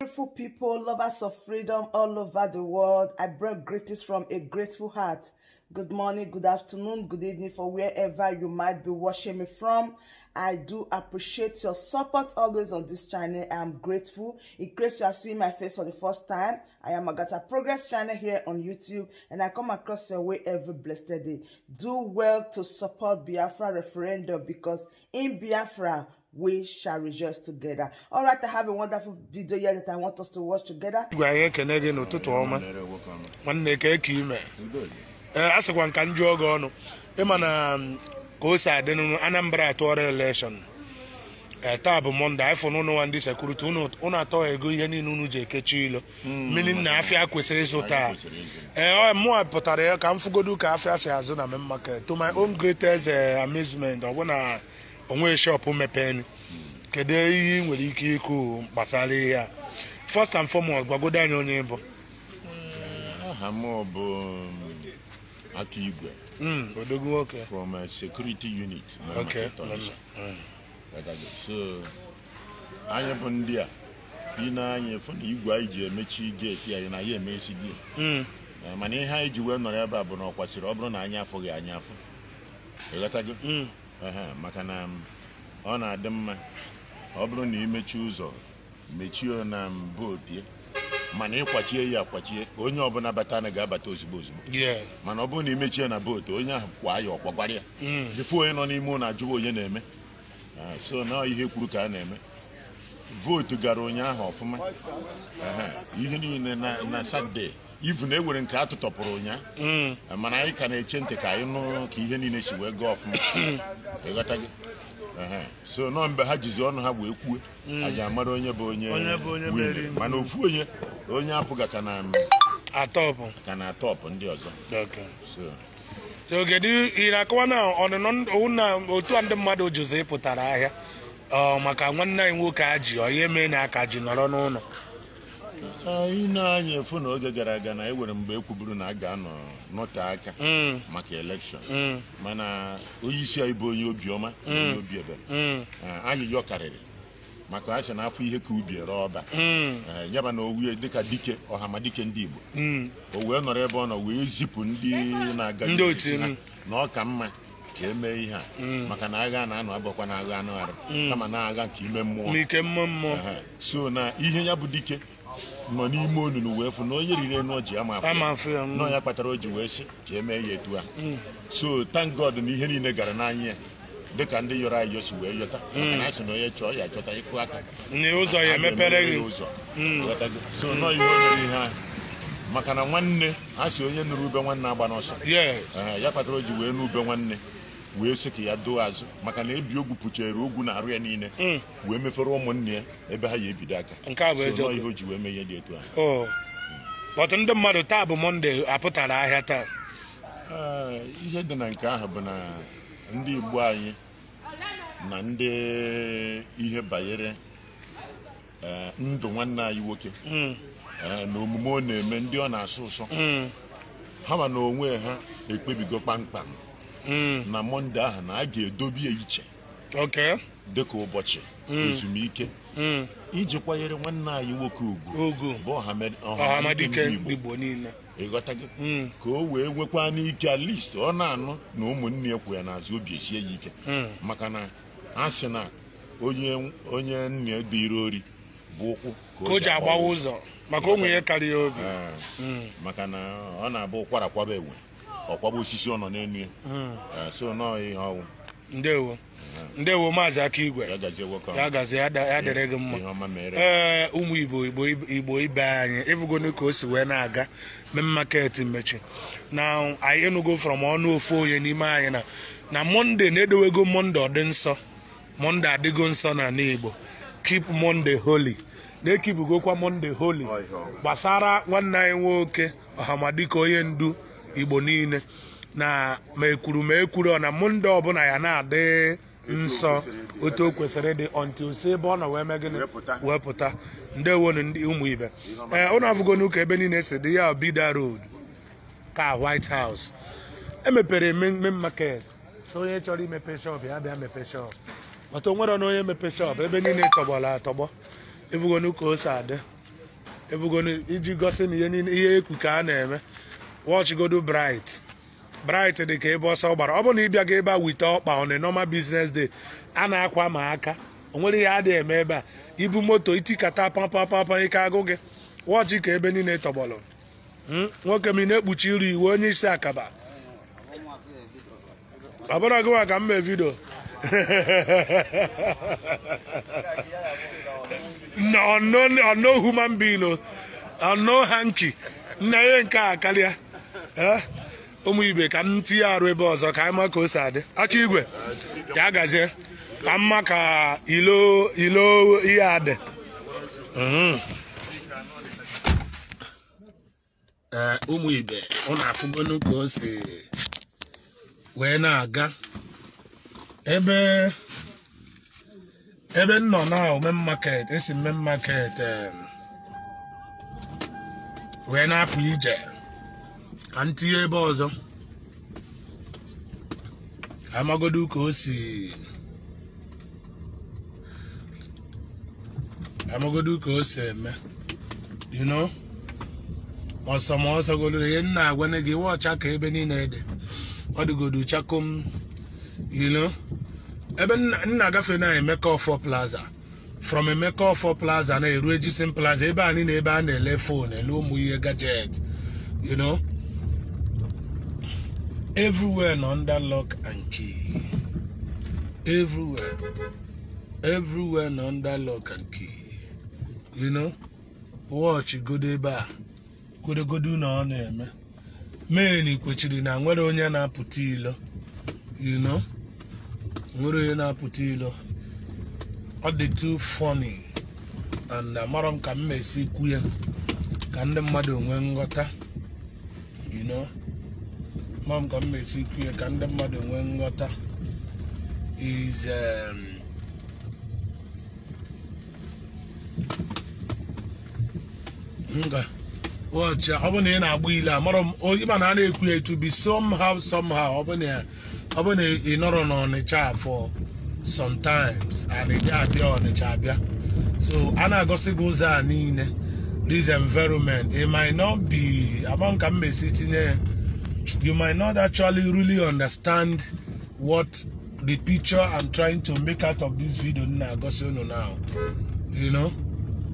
beautiful people, lovers of freedom all over the world. I bring greetings from a grateful heart. Good morning, good afternoon, good evening for wherever you might be watching me from. I do appreciate your support always on this channel. I am grateful. In case you are seeing my face for the first time, I am AGATHA Progress channel here on YouTube, and I come across your way every blessed day. Do well to support Biafra referendum, because in Biafra, we shall rejoice together. All right, I have a wonderful video here that I want us to watch together. Anambra Tore election. Tab Monday for no one this security una to ego yeni nunu je kechilo. Meaning na afia kwesere sota. More potare ka mfugodu ka afia se azona me market. To my own greatest amazement, I wanna onwe shop mepen. Kede yi nwere ike iku gbasara ya. First and foremost, gbagoda anya onye bo. Akigwe. Okay. From a security unit. Okay. So, I am on there. Pina, from the Igwe, Mechi Gate here in a year, Messi. Many high jewel, no ever, but no, what's your oblong anya for the anya. You got a good? Macanam. Honor them. Oblong image or Mechi on boat here. Mane kwachi ya kwachi onye obuna batana ga bata ozugbo ozugbo mana obuna imechie na boat onye ahụ kwa ya ọkwakwara ya before onye nọ n'ime na ajụ onye na-eme so na ihe kwuru ka na-eme vote gara onye ahụ ọfụma ihe niile na Saturday even ewere nke atụtọpụrụ onye mana anyị ka na-eche ntị ka anyị nụ ka ihe niile si wee gaa ọfụma ịghọta gị so no mbe ha jizi ọnụ ha wee kwuo aja amara onye bụ onye mana ofu onye apụga ka na atọpụ ndị ọzọ. So gedi ira kwa na ọnụnọ na otu ndị mmadụ Jose pụtara ahịa maka nwanne anyị nwoke aji onye mee na aka ji nọrọ n'ụlọ. Anyị na-anya efu na oge gara aga na ewere mgbe ekwuburu na a ga-anọ nọte aka maka election mana onye isi anyị bụ onye obiọma onye obi ebere anyị yọkarịrị maka a sị na afọ ihe ka ubi ere ọba yaba na owie dịka dike ọhamadike ndị Igbo o wee nọrọ ebe ọ nọ wee zipụ ndị na-aga na ọ ka mma ka eme ihe a maka na agha na-anọ abụkwa na agha anụgharị kama na agha nke ime mmụọ so na ihe ya bụ dike nọ n'ime onunu wee fụ na onye riri enu ọjị ama afọ nọ ya kpatara o ji wee sị ka eme ya etu a so thank God na ihe niile gara n'anya ya dịka ndị yọrọ anyị yosi wee yọta maka na asị na onye chọọ ya chọta ịkụ aka ụzọ ya emepere gị ụzọ so nọ ihe o mere ihe ahụ maka na nwanne asị onye nụrụ ube nwanne agba n'ọsọ ya kpatara o ji wee n'ube nwanne wee sị ka ya doo azụ maka na ebi ogwu pụchere ogwu na-arụ ya niile wee mefere ụmụnne ya ebe ha ya ebido aka nke a bụ eziokwu ihe o ji wee mee ihe dị etu ahụ. Ọtụtụ ndị mmadụ taa bụ Mọnde apụtara ahịa taa. Ihe dị na nke ahụ bụ na ndị Igbo anyị na ndị ihe banyere ndụ nwanne anyị nwoke na omume ọ na-eme ndị ọ na-asụ ụsọ ha ma na onwe ha ekpebigo kpamkpam na Mọnde ahụ na a ga-edobe ya iche dịka ụbọchị ezumike iji kwanyere nwanne anyị nwoke ugwu bụ ọhamadike Igbo niile ịghọta gị ka o wee nwekwa n'ike at least ọ na-anụ na ụmụnne ya kwu ya n'azụ obi esie ya ike maka na a sị na onye nne dịrị ori bụ ụkwụ ka o ji agbawa ụzọ maka onwe ya karịa obi maka na ọ na-abụ ụkwara kwaba enwe ọkwaba osisi ọ nọ n'elu ya so nọọ ihe ọnwụ. Ndewo Maazị Akigwe ya gazie ya dịrị gị mma. Ụmụ Igbo ibe anyị ịfụgonu ka o si wee na-aga main market mmechi na anyị enugo from ọnụ ofu onye n'ime anyị na Mọnde na-edowego Mọnde ọ dị nsọ. Mọnde adịgo nsọ na Igbo. Keep Monday holy. Na-ekipugokwa Mọnde holy gbasara nwanne anyị nwoke ọhamadike onye ndu Igbo niile na ma ekwuru ọ na Mọnde ọbụla ya na-adị nsọ otu o kwesịrị ịdị until si ebe ọ nọ wee mee gịnị wepụta. Ndewo ndị ụmụ ibe ụnụ afụgonu ka ebe niile si dị ya Bida Road ka White House emepere main market so onye chọrọ imepe shop ya bịa mepe shop ọtọ nwere na onye mepe shop ebe niile tọgbọla atọgbọ ịfụgonu ka o si adị ebugoni iji gosi na ihe ekwu ka a na-eme. Watch go do bright dị ka ebe ọsọ gbara. Ọ bụ na ịbịa ga ebe a wite ọkpa on a normal business day a na-akwa ma aka o nwere ihe adịghị eme ebe a ibu moto itikata papa ike agụ gị. Watch ka ebe niile tọgbọrọ. Nwoke m na-ekpuchi iru iwe onye isi akaba ọ bụrụ gị ka m mee vidio no human being no hanky nna ihe nke a karịa ụmụ ibe ka m tinye arụ ebe ọzọ ka anyị ma ka o si adị aka igwe ya gazie ka mma ka ilo ihe adị. Ụmụ ibe ọ na-afụgonu ka o si wee na-aga ebe nọ na main market esi main market wee na-apụ ije ka m tinye ebe ọzọ amagodu ka o si eme you know ọsọ godo ihe nna agwane gị wọcha ka ebe niile dị ọ dịgodu chakom you know ebe nna agafe na Emeka Ofo Plaza from Emeka Ofo Plaza na eru Ejison Plaza ebe anyị na ebe a na-ele phone ele ụmụ ihe gadget you know everywhere no under lock and key everywhere no under lock and key you know watch go ebe a godo na ọ na-eme men kwechiri na nwere onye na-apụta ilo you know nwere onye na-apụta ilo ọ dị too funny and amara m ka m esi kwu ya ka ndị mmadụ nwee nghọta you know amara m ka m esi kwu ya ka ndị mmadụ nwee nghọta is watch ọ bụ na ị na-agba ile amara m ịma na a na-ekwu ya to be somehow ọ bụ na ị nọrọ n'Ọnịcha for sometimes and ị ga-abịa Ọnịcha abịa so a na-agosi gị ụzọ a niile this environment it might not be among ka mmesi tinye you might not actually really understand what the picture I'm trying to make out of this video na-agosi unu now you know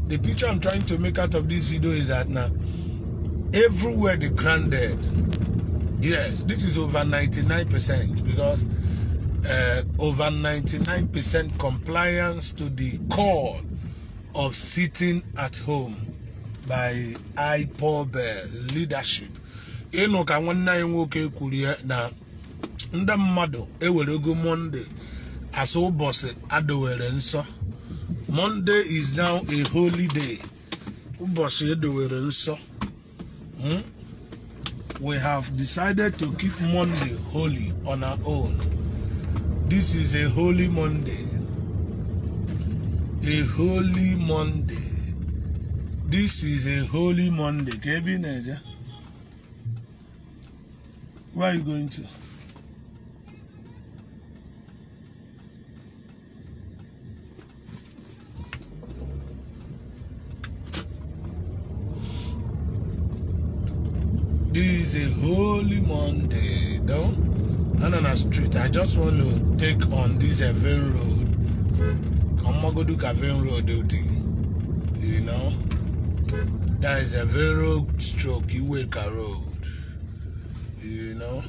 the picture I'm trying to make out of this video is that now everywhere the grounded. Yes, this is over 99% because over 99% compliance to the call of sitting at home by Ipob leadership. You know, ka nwanna anyị nwoke kwuru na ndị mmadụ ewerego Monday as ụbọchị adowere nsọ. Monday is now a holy day. Ụbọchị adowere nsọ. We have decided to keep Monday holy on our own. This is a holy Monday. A holy Monday. This is a holy Monday. Kevin, where are you going to? This is a holy Monday, though. And on a street, I just want to take on this Even Road. I'm not going to do Even Road, you know. That is a very stroke Iweka Road. You know.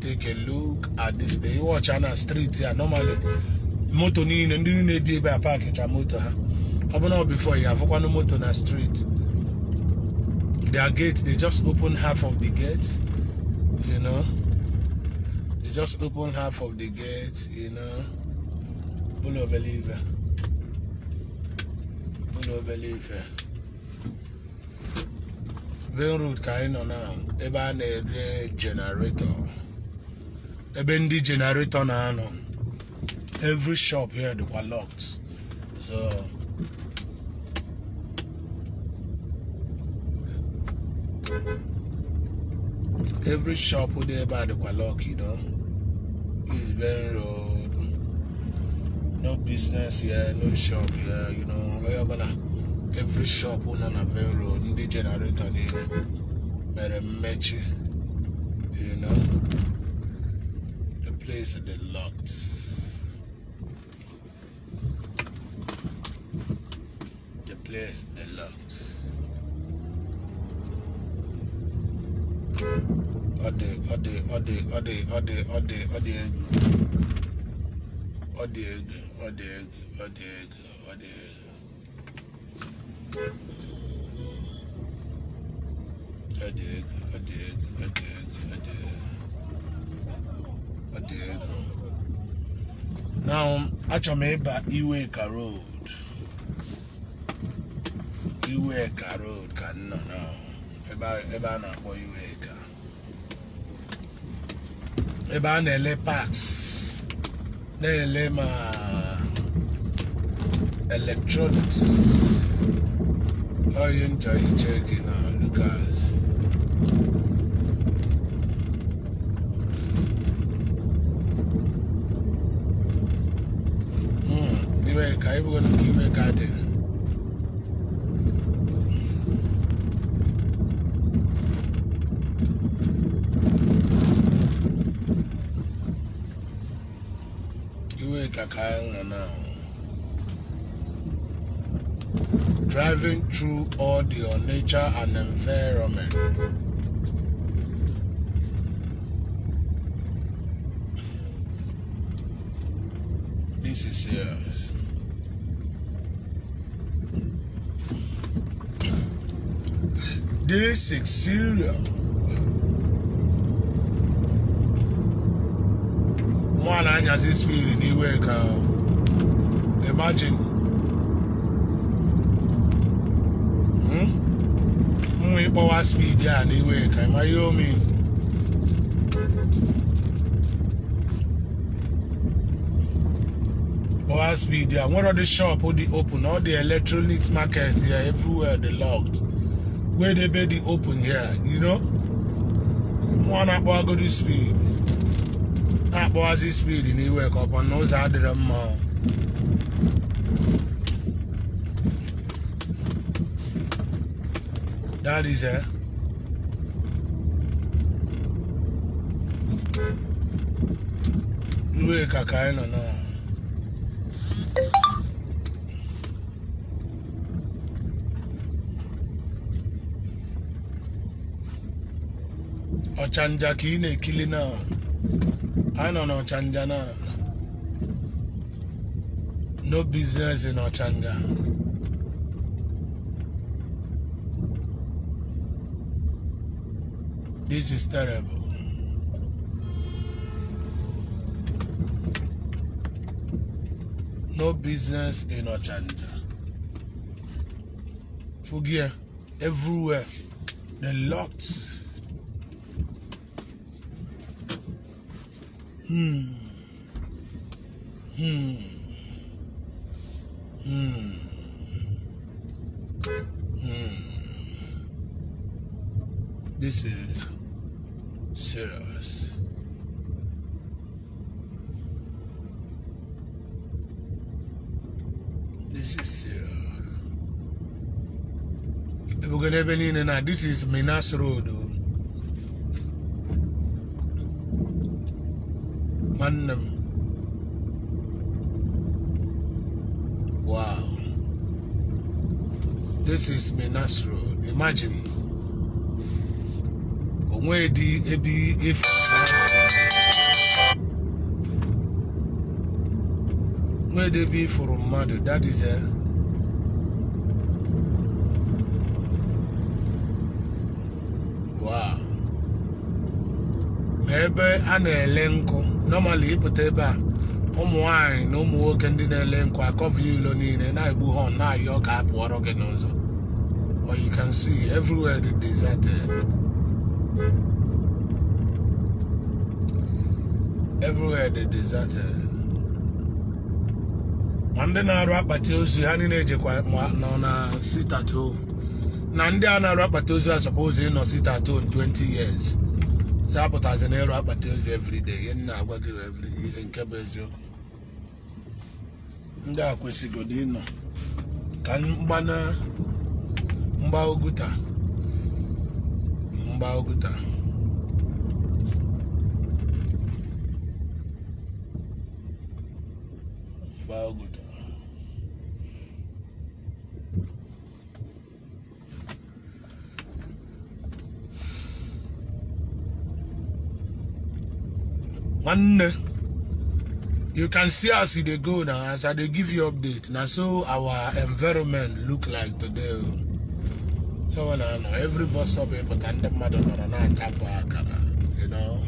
Take a look at this. You watch on a street here. Normally, motor ni need be able to package a motor. I don't know before you have one motor on a street. Their gate, they just open half of the gate, you know. They just open half of the gate, you know. Pull over lever. Pull over lever. Very rude kind of now. Eba na generator. Ebendi generator na no. Every shop here they were locked. So every shop would there by the lock, you know. It's very road. No business here, no shop here, you know. every shop on a main road, in the generator, mere mechi, you know, the place is locked. The place is locked. Ode. Now, actually, Iweka Road. Iweka Road can no. Eba na po Iweka. Eba nele parts. Nele ma electronics. Oh, you enjoy checking out, Lucas. Iweka, everyone look Iweka there. Now. Driving through all the nature and environment. This is serious. This is serious. One has this speed in the way car. Imagine. Power speed there in the way car. Miami. Power speed there. One of the shop all the open, all the electronics market here, everywhere they locked. Where they be the open here, you know? One up go to speed. That boy's speed in the wake up and knows how to do more. That is it. You wake a kind of now. Ochanja kine killing now. I don't know Chanjana. No business in Ochanja. This is terrible. No business in Ochanja. Forget everywhere. They're locked. This is serious. This is serious. If we're gonna be in now, this is Minas Road. Wow. This is Minas Road. Imagine. Where they be from mother, that is a wow. Maybe an elenco. Normally, put a wine, no more can dinner elenco. I cover you lonely and I go on now. Your cap water genozo. Or you can see everywhere the deserted. Everywhere they deserted. And then I rap at you, see, honey, no, sit at home. Nanda rap at you, I suppose, no sit at home 20 years. Sabotage an error at you every day, and now work every in Cabezio. And that was good, Kan bana Mbauguta. One, you can see as they go now, as they give you update. Now, so our environment look like today. So every bus stop, but and them mother not tap, you know.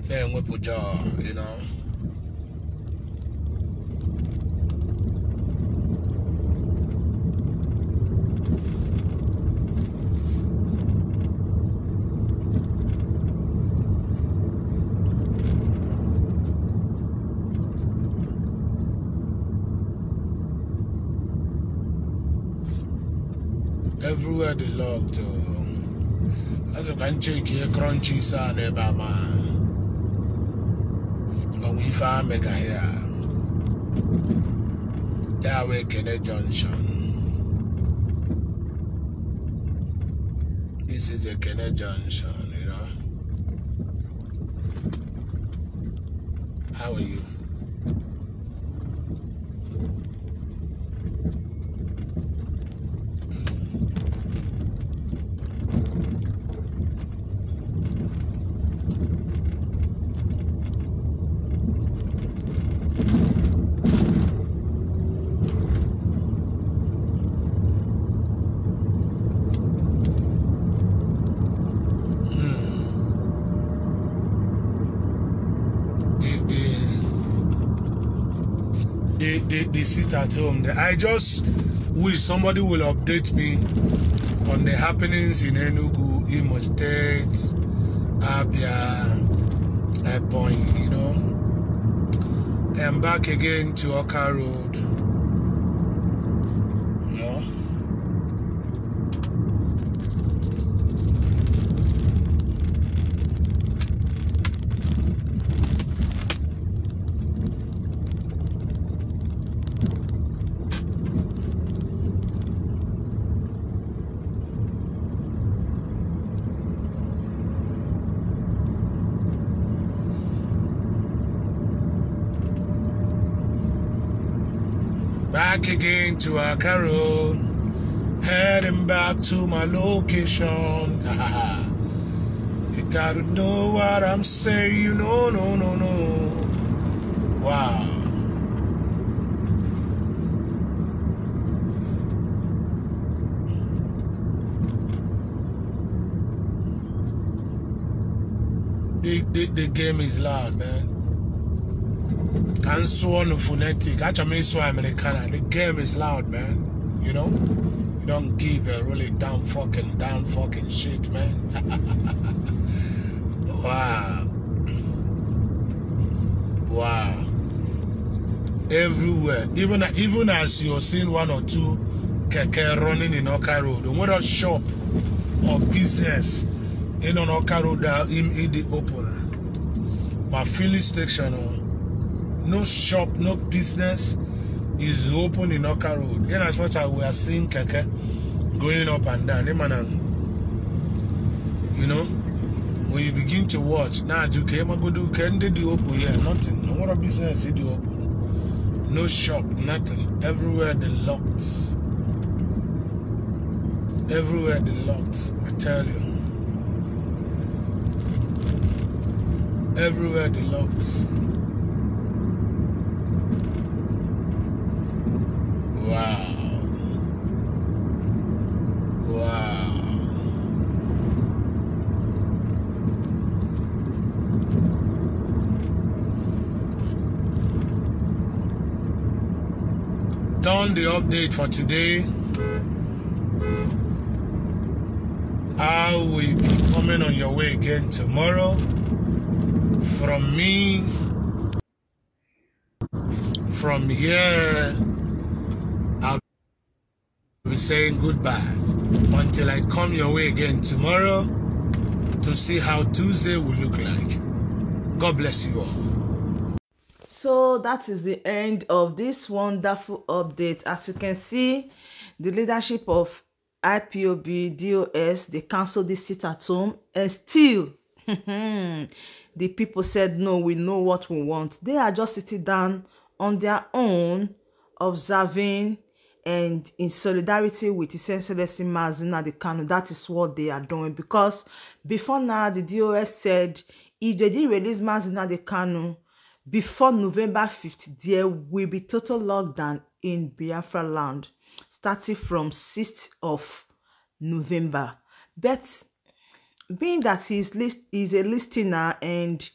Then we put jaw, you know. Everywhere they locked. As you can check here, crunchy side about man. And we found mega here. That way, Kenneth Junction. This is a Kenneth Junction, you know. How are you? They sit at home. I just wish somebody will update me on the happenings in Enugu, Imo State, Abia, Ipob, you know. And back again to Oka Road. You know. Back again to Oka Road, heading back to my location. You gotta know what I'm saying, no. Wow. The game is loud, man. And so on phonetic. Actually, so Americana. The game is loud, man. You know? You don't give a really damn fucking shit, man. Wow. Wow. Everywhere. Even as you're seeing one or two keke running in Oka Road, what a shop or business in on Oka Road in the open. My filling station, no shop, no business is open in Oka Road. In as much as we are seeing keke going up and down, you know, when you begin to watch, now you can go do the open here, nothing. No what a business is the open. No shop, nothing. Everywhere they locked. Everywhere they locked. I tell you. Everywhere they locked. Wow. Wow. Done the update for today. I will be coming on your way again tomorrow. From me, from here, I'll be saying goodbye until I come your way again tomorrow to see how Tuesday will look like. God bless you all. So that is the end of this wonderful update. As you can see, the leadership of IPOB, DOS, they canceled this sit at home, and still the people said, no, we know what we want. They are just sitting down on their own, observing and in solidarity with His Excellency Mazi Nnamdi Kanu. That is what they are doing, because before now, the DOS said if they did release Mazi Nnamdi Kanu before November 5th, there will be total lockdown in Biafra land, starting from 6th of November. But being that he's a listener and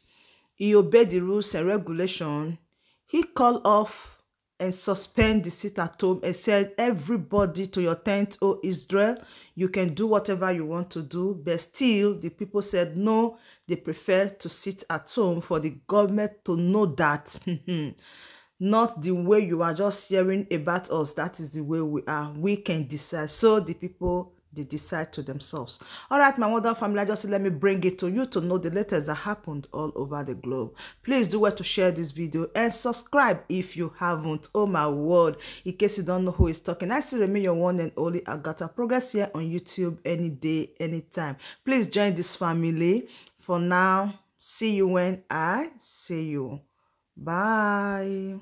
he obeyed the rules and regulation, he called off and suspend the sit at home and said, everybody to your tent, O Israel, you can do whatever you want to do. But still, the people said no, they prefer to sit at home for the government to know that not the way you are just hearing about us, that is the way we are. We can decide. So the people, they decide to themselves. All right, my mother family, just let me bring it to you to know the latest that happened all over the globe. Please do well to share this video and subscribe if you haven't. Oh my word, in case you don't know who is talking, I still remain your one and only Agatha. Progress here on YouTube any day, anytime. Please join this family. For now, see you when I see you. Bye.